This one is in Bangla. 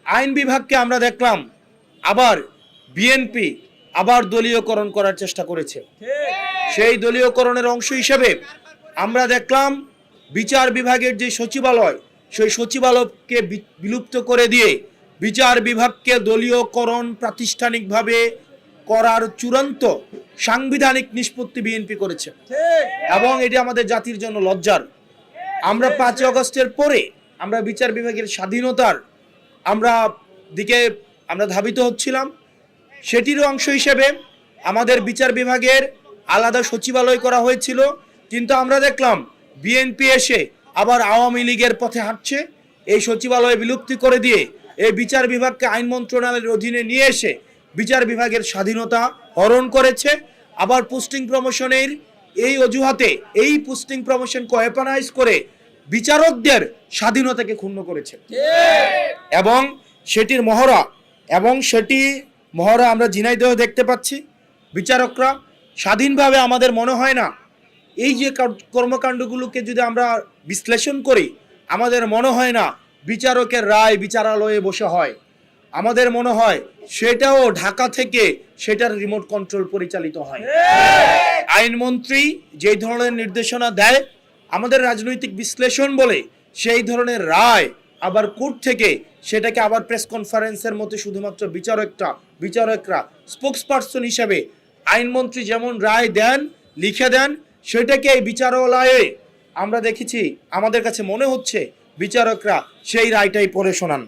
আইন বিভাগকে আমরা দেখলাম আবার বিএনপি আবার দলীয়করণ করার চেষ্টা করেছে। সেই দলীয়করণের অংশ হিসেবে আমরা দেখলাম বিচার বিভাগের যে সচিবালয়, সেই সচিবালয়কে বিলুপ্ত করে দিয়ে বিচার বিভাগকে দলীয়করণ প্রাতিষ্ঠানিকভাবে করার চূড়ান্ত সাংবিধানিক নিষ্পত্তি বিএনপি করেছে এবং এটি আমাদের জাতির জন্য লজ্জার। আমরা 5 আগস্টের পরে আমরা বিচার বিভাগের স্বাধীনতার দিকে আমরা ধাবিত হচ্ছিলাম। সেটির অংশ হিসেবে আমাদের বিচার বিভাগের আলাদা সচিবালয় করা হয়েছিল, কিন্তু আমরা দেখলাম বিএনপি এসে আবার আওয়ামী লীগের পথে হাঁটছে। এই সচিবালয় বিলুপ্তি করে দিয়ে এই বিচার বিভাগকে আইন মন্ত্রণালয়ের অধীনে নিয়ে এসে বিচার বিভাগের স্বাধীনতা হরণ করেছে। আবার পোস্টিং প্রমোশনের এই অজুহাতে এই পোস্টিং প্রমোশনকে ওয়েপনাইজ করে বিচারকদের স্বাধীনতাকে ক্ষুণ্ণ করেছে এবং সেটির মহড়া আমরা ঝিনাইদহ দেখতে পাচ্ছি। বিচারকরা স্বাধীনভাবে, আমাদের মনে হয় না এই যে কর্মকাণ্ডগুলোকে যদি আমরা বিশ্লেষণ করি, আমাদের মনে হয় না বিচারকের রায় বিচারালয়ে বসে হয়। আমাদের মনে হয় সেটাও ঢাকা থেকে সেটার রিমোট কন্ট্রোল পরিচালিত হয়। আইনমন্ত্রী যেই ধরনের নির্দেশনা দেয়, আমাদের রাজনৈতিক বিশ্লেষণ বলে সেই ধরনের রায় আবার কোর্ট থেকে সেটাকে আবার প্রেস কনফারেন্সের মতো শুধুমাত্র বিচারকরা স্পোকসপারসন হিসেবে আইনমন্ত্রী যেমন রায় দেন, লিখে দেন, সেটাকে এই বিচারালয়ে আমরা দেখেছি। আমাদের কাছে মনে হচ্ছে বিচারকরা সেই রায়টাই পড়ে শোনান।